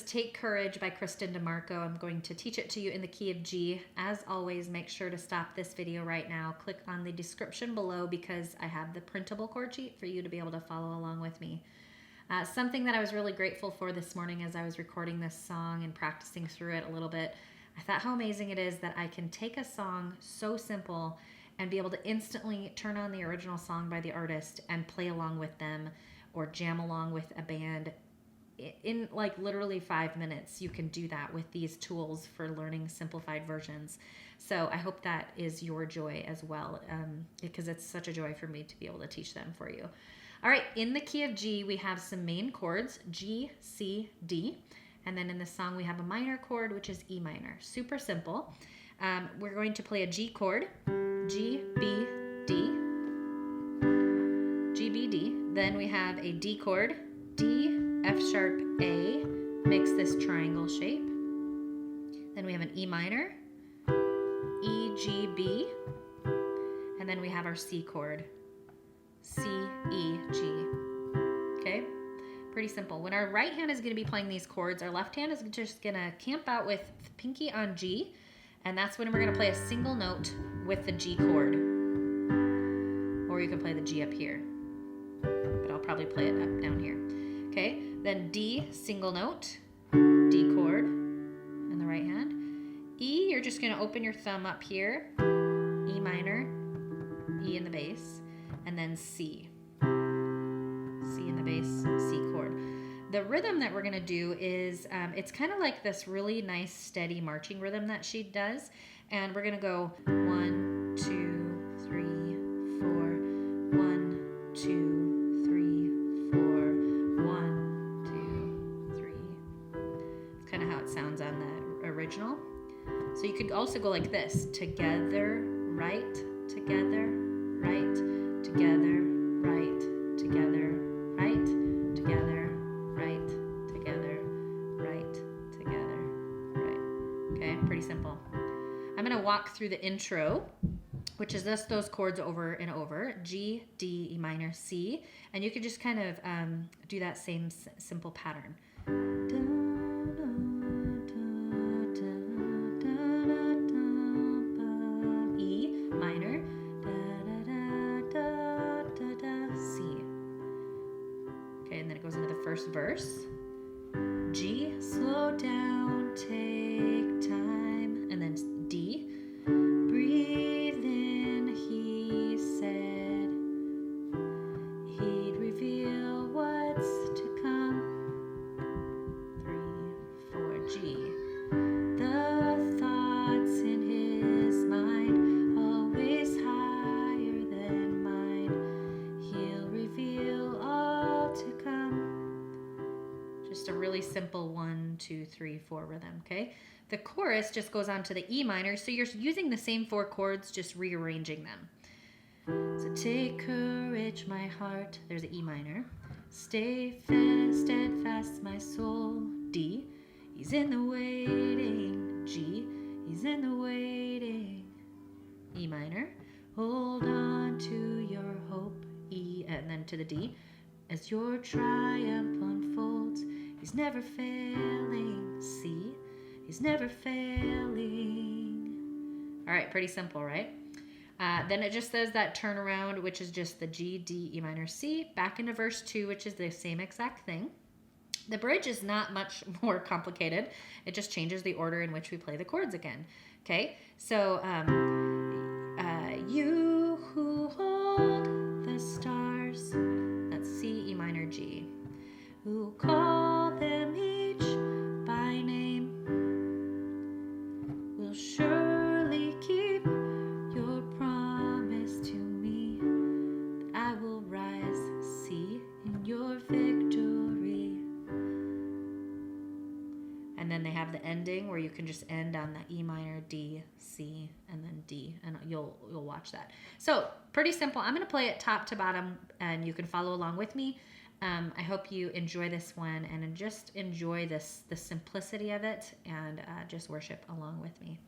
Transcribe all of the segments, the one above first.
Take Courage by Kristene DiMarco. I'm going to teach it to you in the key of G. As always, make sure to stop this video right now. Click on the description below because I have the printable chord sheet for you to be able to follow along with me. Something that I was really grateful for this morning as I was recording this song and practicing through it a little bit, I thought how amazing it is that I can take a song so simple and be able to instantly turn on the original song by the artist and play along with them or jam along with a band. In like literally 5 minutes, you can do that with these tools for learning simplified versions. So I hope that is your joy as well, because it's such a joy for me to be able to teach them for you. All right, in the key of G, we have some main chords, G, C, D. And then in the song, we have a minor chord, which is E minor. Super simple. We're going to play a G chord, G, B, D, G, B, D. Then we have a D chord, D, F sharp, A, makes this triangle shape. Then we have an E minor, E, G, B, and then we have our C chord, C, E, G. Okay, pretty simple. When our right hand is going to be playing these chords, our left hand is just going to camp out with pinky on G, and that's when we're going to play a single note with the G chord. Or you can play the G up here, but I'll probably play it up down here. Okay, then D, single note, D chord in the right hand. E, you're just going to open your thumb up here, E minor, E in the bass, and then C. C in the bass, C chord. The rhythm that we're going to do is, it's kind of like this really nice steady marching rhythm that she does. And we're going to go 1, 2, 3, 4, 1, 2, 3, 4, 1, 2, 3. It's kind of how it sounds on the original. So you could also go like this, together, right, together, right, together, right, together, right, together, right, together, right, together, right. Okay, pretty simple. I'm going to walk through the intro, which is just those chords over and over, G, D, E minor, C, and you could just kind of do that same simple pattern. E minor, C. Okay, and then it goes into the first verse. G, slow down, take time, and then D, breathe in, he said, he'd reveal what's to come. 3, 4, G, the thoughts in his mind, always higher than mine, he'll reveal all to come. Just a really simple 1, 2, 3, 4 rhythm, okay? The chorus just goes on to the E minor, so you're using the same 4 chords, just rearranging them. So take courage, my heart, there's an E minor. Stay steadfast, my soul, D. He's in the waiting, G. He's in the waiting, E minor. Hold on to your hope, E, and then to the D. As your triumph unfolds, he's never failing, C. He's never failing. All right, pretty simple, right? Then it just says that turnaround, which is just the G, D, E minor, C, back into verse 2, which is the same exact thing. The bridge is not much more complicated. It just changes the order in which we play the chords again. Okay, so you who hold the stars, that's C, E minor, G, who call them each by name, will surely keep your promise to me, that I will rise, see, in your victory. And then they have the ending where you can just end on the E minor, D, C, and then D, and you'll watch that. So pretty simple. I'm going to play it top to bottom, and you can follow along with me. I hope you enjoy this one and just enjoy the simplicity of it, and just worship along with me.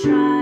try